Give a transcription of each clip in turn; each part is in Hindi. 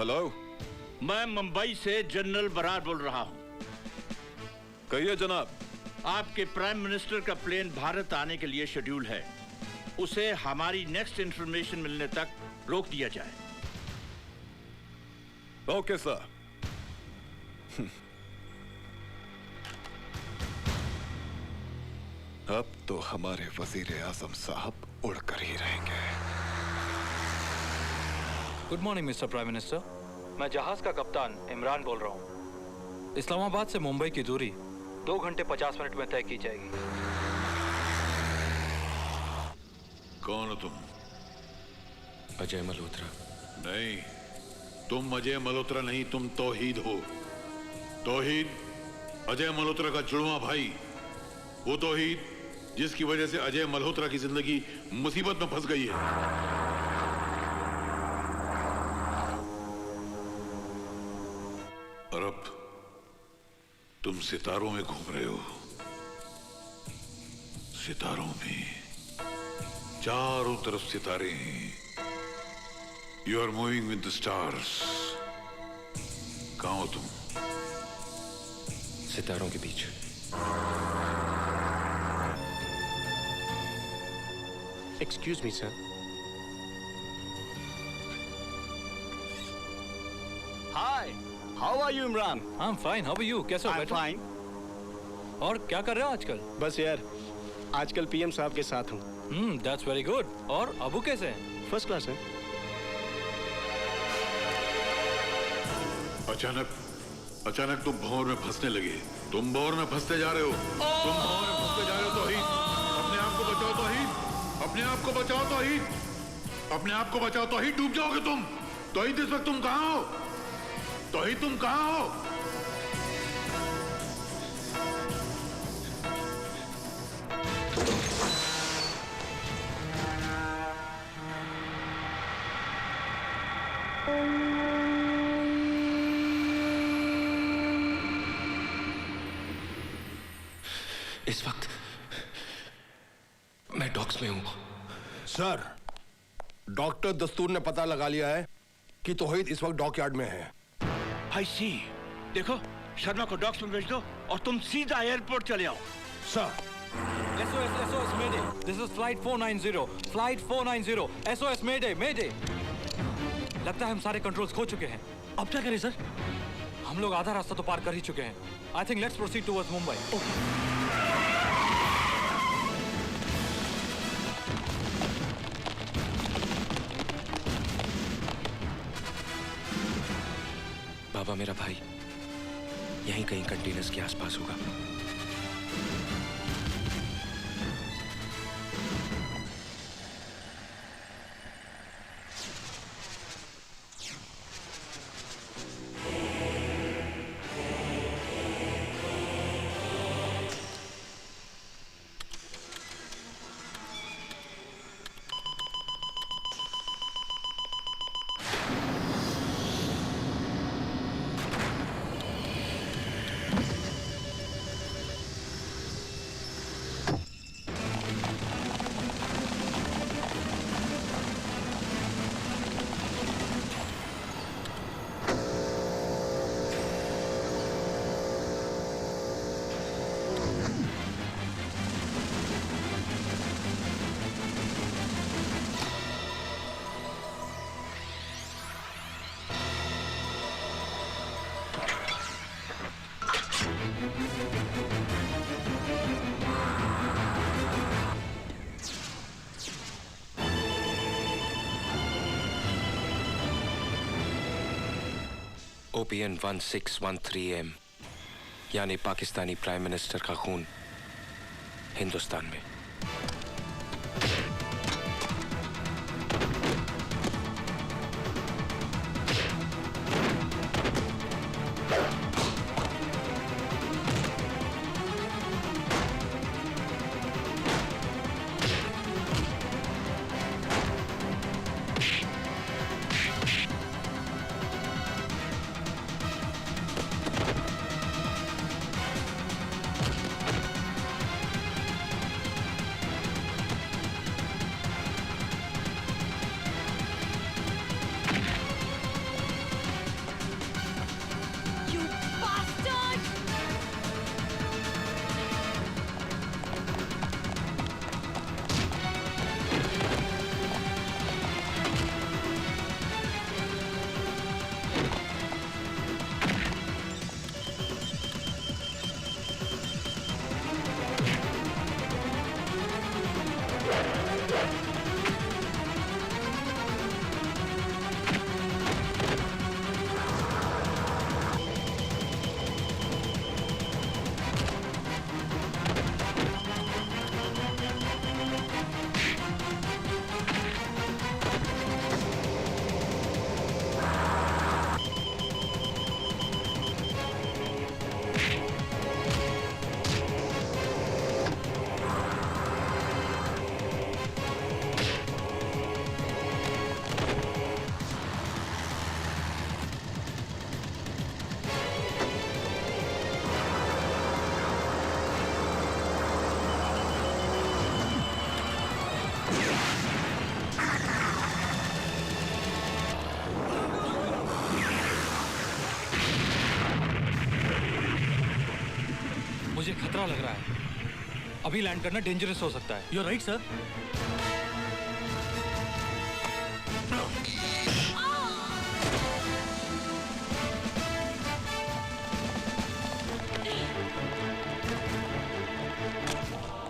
हेलो, मैं मुंबई से जनरल बरार बोल रहा हूँ। कहिए जनाब। आपके प्राइम मिनिस्टर का प्लेन भारत आने के लिए शेड्यूल है। उसे हमारी नेक्स्ट इंफॉर्मेशन मिलने तक रोक दिया जाए। Okay sir. अब तो हमारे वजीर आजम साहब उड़कर ही रहेंगे। Good morning mister prime minister. मैं जहाज का कप्तान इमरान बोल रहा हूँ। इस्लामाबाद से मुंबई की दूरी 2 घंटे 50 मिनट में तय की जाएगी। कौन हो तुम? अजय मल्होत्रा। नहीं, तुम अजय मल्होत्रा नहीं, तुम तौहीद हो। तौहीद अजय मल्होत्रा का जुड़वा भाई। वो तौहीद जिसकी वजह से अजय मल्होत्रा की जिंदगी मुसीबत में फंस गई है। और अब तुम सितारों में घूम रहे हो। सितारों में चारों तरफ सितारे हैं। You are moving with the stars. कहां हो तुम? सितारों के बीच। Excuse me sir. Hi, how are you Imran? I am fine, how are you? कैसे हो? बैठो। फाइन। और क्या कर रहे हो आजकल? बस यार, आजकल पीएम साहब के साथ हूँ। That's very good. और अबू कैसे हैं? फर्स्ट क्लास है। अचानक तुम भंवर में फंसने लगे। तुम भंवर में फंसते जा रहे हो। तुम भंवर में फंसते जा रहे हो। तौहीद, अपने आप को बचाओ। तौहीद, अपने आप को बचाओ। तौहीद, अपने आप को बचाओ। तौहीद, डूब जाओगे तुम। तौहीद, इस वक्त तुम कहां हो? तौहीद, तुम कहां हो? इस वक्त मैं डॉक्स में हूं। सर, डॉक्टर दस्तूर ने पता लगा लिया है कि तौहीद इस वक्त डॉकयार्ड में है। आई सी। देखो, शर्मा को डॉक्स में भेज दो और तुम सीधा एयरपोर्ट चले आओ। Sir. SOS Mayday. This is flight 490. Flight 490. SOS Mayday, Mayday. लगता है हम सारे कंट्रोल्स खो चुके हैं। अब क्या करें सर? हम लोग आधा रास्ता तो पार कर ही चुके हैं। I think let's proceed towards Mumbai. बाबा, मेरा भाई यहीं कहीं कंटेनर्स के आसपास होगा। OPN 1613M, यानी पाकिस्तानी प्राइम मिनिस्टर का खून हिंदुस्तान में। खतरा लग रहा है। अभी लैंड करना डेंजरस हो सकता है। You right sir.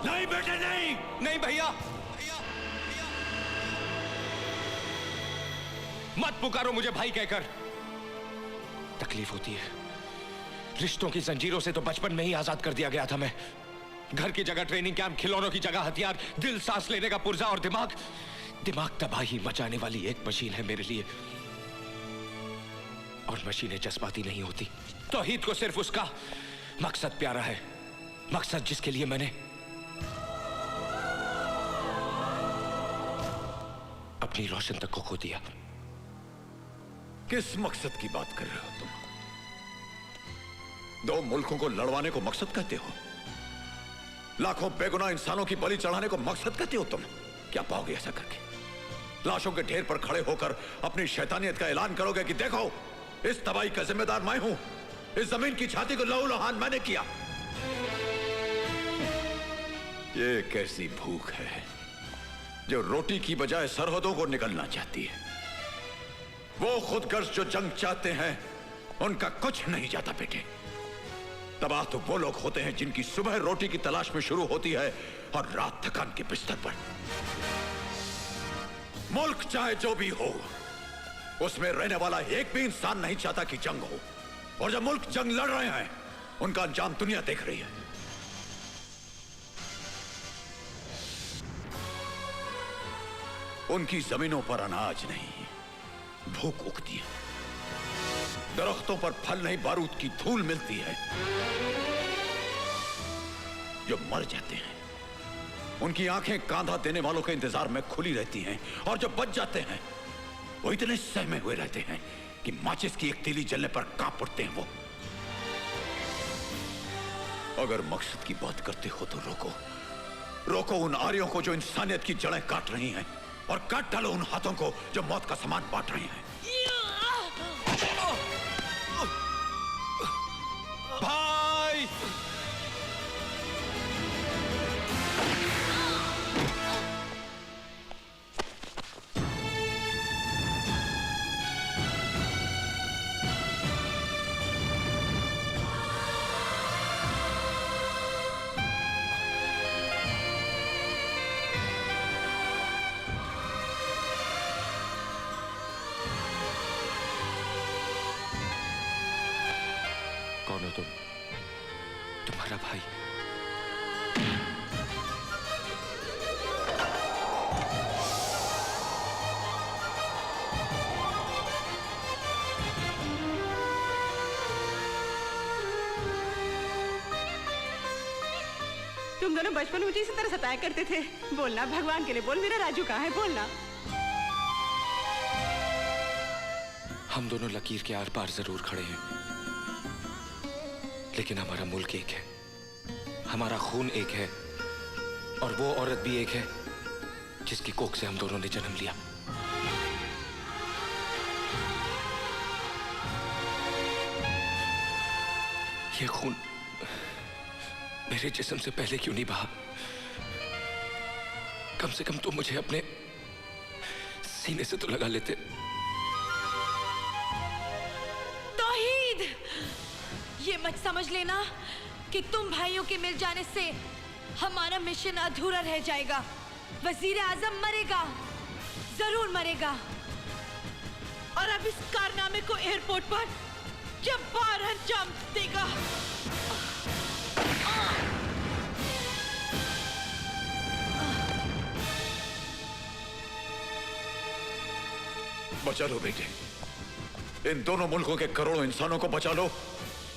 नहीं बेटे नहीं, नहीं भैया, मत पुकारो मुझे भाई कहकर। तकलीफ होती है। रिश्तों की जंजीरों से तो बचपन में ही आजाद कर दिया गया था मैं। घर की जगह ट्रेनिंग कैंप, खिलौनों की जगह हथियार, दिल सांस लेने का पुर्जा और दिमाग तबाही मचाने वाली एक मशीन है मेरे लिए। और मशीनें जज्बाती नहीं होती। तौहीद को सिर्फ उसका मकसद प्यारा है, मकसद जिसके लिए मैंने अपनी रोशन तक को खो दिया। किस मकसद की बात कर रहे हो तुम? दो मुल्कों को लड़वाने को मकसद कहते हो? लाखों बेगुनाह इंसानों की बलि चढ़ाने को मकसद कहते हो तुम? क्या पाओगे ऐसा करके? लाशों के ढेर पर खड़े होकर अपनी शैतानियत का ऐलान करोगे कि देखो, इस तबाही का जिम्मेदार मैं हूं, इस जमीन की छाती को लहूलुहान मैंने किया। ये कैसी भूख है जो रोटी की बजाय सरहदों को निकलना चाहती है। वो खुदगर्ज जो जंग चाहते हैं उनका कुछ नहीं जाता बेटे। तबाह तो वो लोग होते हैं जिनकी सुबह रोटी की तलाश में शुरू होती है और रात थकान के बिस्तर पर। मुल्क चाहे जो भी हो, उसमें रहने वाला एक भी इंसान नहीं चाहता कि जंग हो। और जब मुल्क जंग लड़ रहे हैं, उनका अंजाम दुनिया देख रही है। उनकी जमीनों पर अनाज नहीं, भूख उगती है। दरख्तों पर फल नहीं, बारूद की धूल मिलती है। जो मर जाते हैं उनकी आंखें कांधा देने वालों के इंतजार में खुली रहती हैं, और जो बच जाते हैं वो इतने सहमे हुए रहते हैं कि माचिस की एक तीली जलने पर कांप उठते हैं। वो अगर मकसद की बात करते हो तो रोको, रोको उन आर्यों को जो इंसानियत की जड़ें काट रही हैं, और काट डालो उन हाथों को जो मौत का सामान बांट रहे हैं। भाई कौन हो तुम? तुम्हारा भाई। तुम दोनों बचपन में मुझे इसी तरह सताया करते थे। बोलना, भगवान के लिए बोल, मेरा राजू कहाँ है? बोलना। हम दोनों लकीर के आर पार जरूर खड़े हैं, लेकिन हमारा मुल्क एक है, हमारा खून एक है, और वो औरत भी एक है जिसकी कोख से हम दोनों ने जन्म लिया। ये खून मेरे जिस्म से पहले क्यों नहीं बहा? कम से कम तो मुझे अपने सीने से तो लगा लेते। तौहीद, ये मत समझ लेना कि तुम भाइयों के मिल जाने से हमारा मिशन अधूरा रह जाएगा। वजीर आजम मरेगा, जरूर मरेगा, और अब इस कारनामे को एयरपोर्ट पर जब्बार अंजाम देगा। बचा लो बेटे, इन दोनों मुल्कों के करोड़ों इंसानों को बचा लो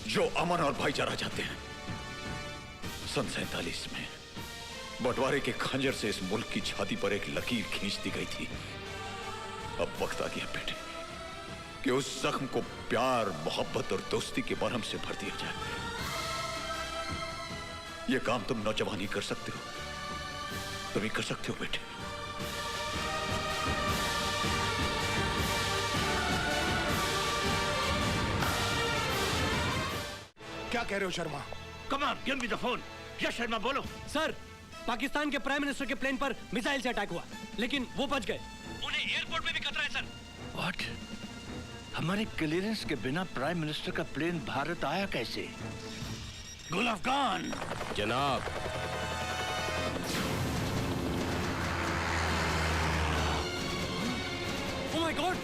जो अमन और भाईचारा चाहते हैं। सन 47 में बंटवारे के खंजर से इस मुल्क की छाती पर एक लकीर खींच दी गई थी। अब वक्त आ गया बेटे कि उस जख्म को प्यार, मोहब्बत और दोस्ती के मरहम से भर दिया जाए। यह काम तुम नौजवान ही कर सकते हो, तुम ही कर सकते हो बेटे। क्या कह रहे हो Sharma? Come on, give me the phone. Yash Sharma बोलो। सर, पाकिस्तान के प्राइम मिनिस्टर के प्लेन पर मिसाइल से अटैक हुआ, लेकिन वो बच गए। उन्हें एयरपोर्ट में भी खतरा है सर। व्हाट? हमारे क्लियरेंस के बिना प्राइम मिनिस्टर का प्लेन भारत आया कैसे? गुल अफगान। जनाब, ओह माय गॉड!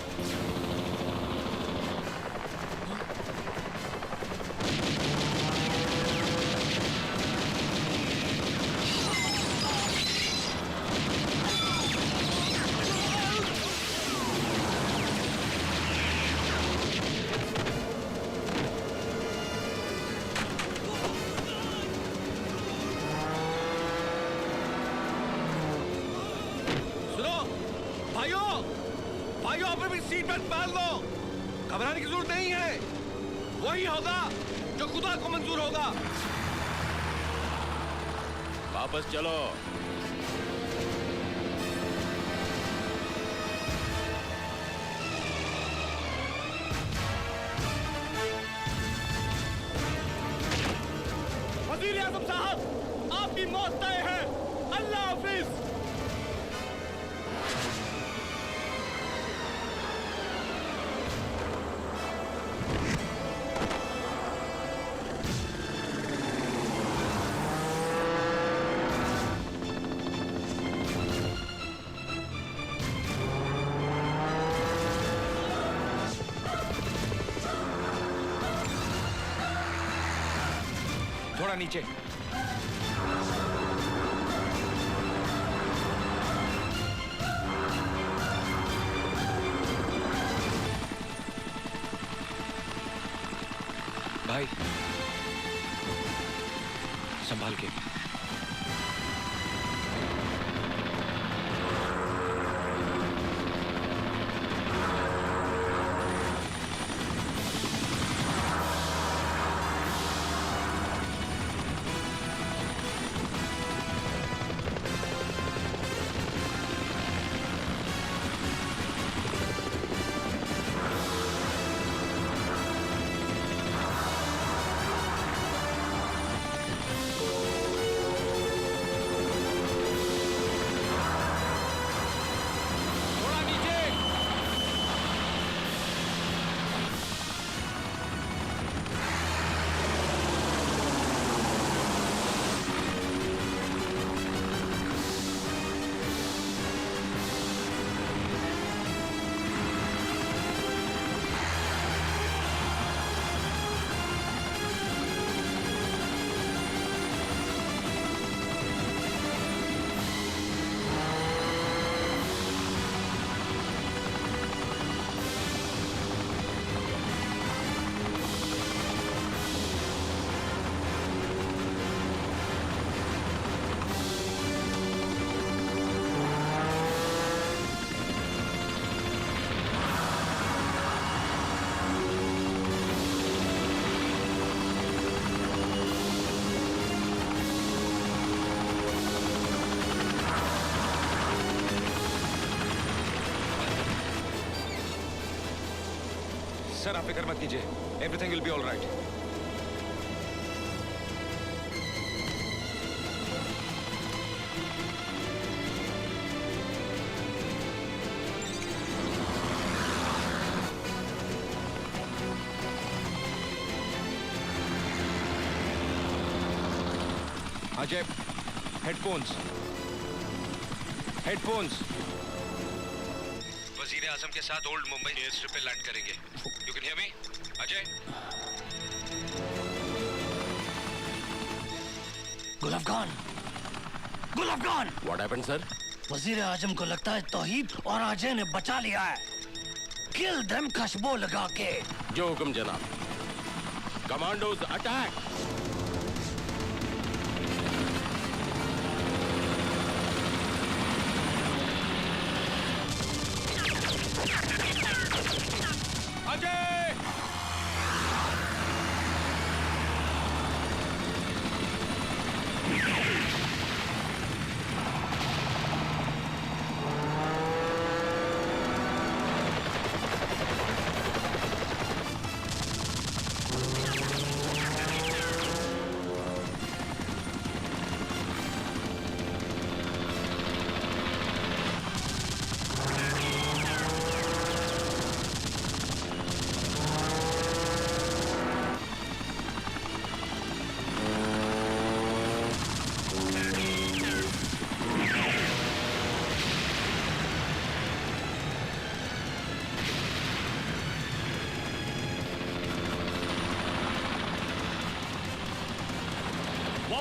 भाइयों आप भी सीट बेल्ट पहन लो। घबराने की जरूरत नहीं है। वही होगा जो खुदा को मंजूर होगा। वापस चलो। वजीर आजम साहब, आपकी मौत तय है। अल्लाह हाफिज। थोड़ा नीचे। भाई संभाल के। सर आप फिक्र मत कीजिए, everything will be all right. Ajay, headphones. वजीर आजम के साथ ओल्ड मुंबई एयर स्ट्रिप पे लैंड करेंगे। You can hear me Ajay? गुल अफगान, गुल अफगान। What happened sir? वजीर आजम को लगता है तौहीद और अजय ने बचा लिया है। किल देम खुशबू लगा के। जो हुक्म जनाब। Commandos attack.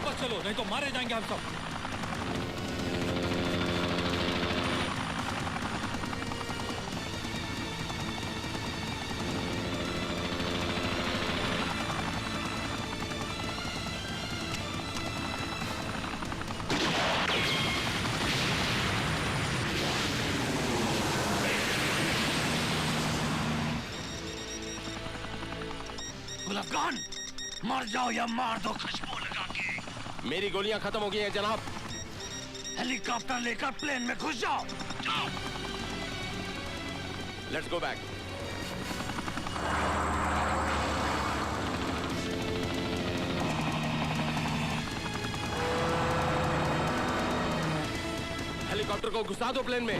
वापस चलो, नहीं तो मारे जाएंगे हम सब। गुलाबखान, मर जाओ या मार दो खुशबू लगा के। मेरी गोलियां खत्म हो गई हैं जनाब। हेलीकॉप्टर लेकर प्लेन में घुस जाओ। जाओ। Let's go back. हेलीकॉप्टर को घुसा दो प्लेन में।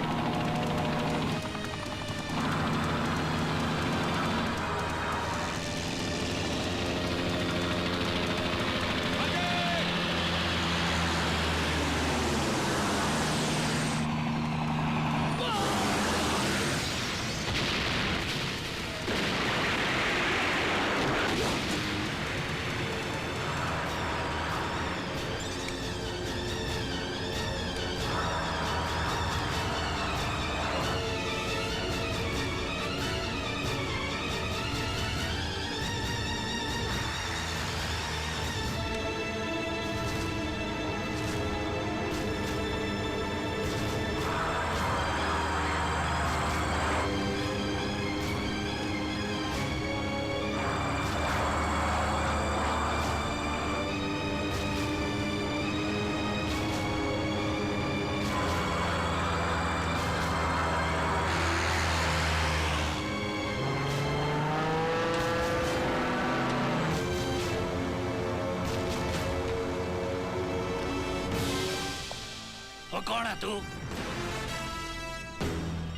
कौन है तू?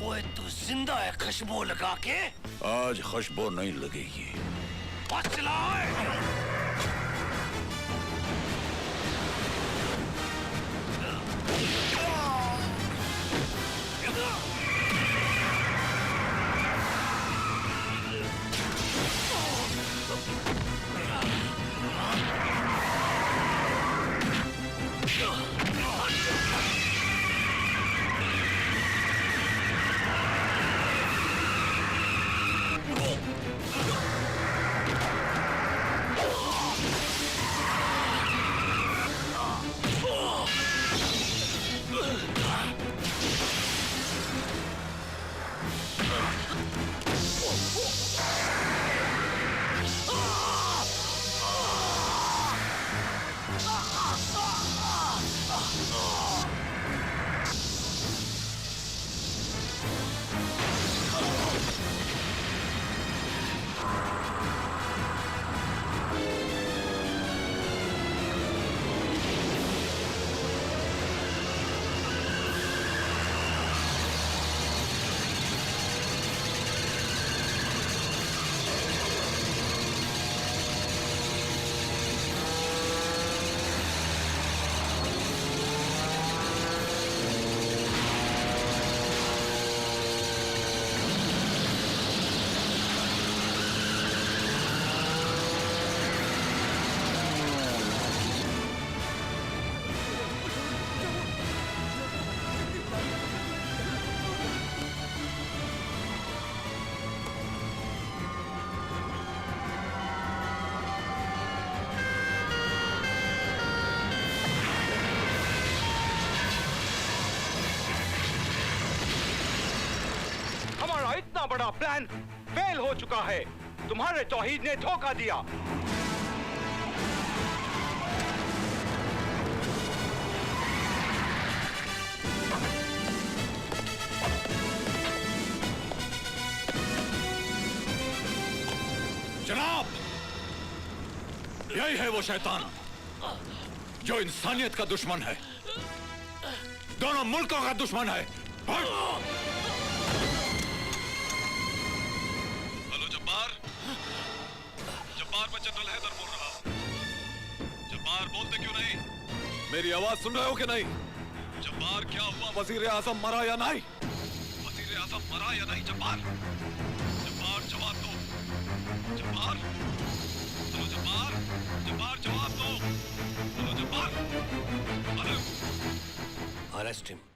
ओए तू जिंदा है खुशबू लगा के? आज खुशबू नहीं लगेगी। बस चलाए। इतना बड़ा प्लान फेल हो चुका है। तुम्हारे तौहीद ने धोखा दिया। जनाब, यही है वो शैतान जो इंसानियत का दुश्मन है, दोनों मुल्कों का दुश्मन है। हेलो जब्बार, जब्बार मैं जनरल हैदर बोल रहा हूँ। जब्बार बोलते क्यों नहीं? मेरी आवाज सुन रहे हो कि नहीं? जब्बार क्या हुआ? वजीर आजम मरा या नहीं? वजीर आजम मरा या नहीं? जब्बार, जब्बार जवाब दो। जब्बार, हेलो जब्बार, जब्बार जवाब दो। हेलो जब्बार। Arrest him.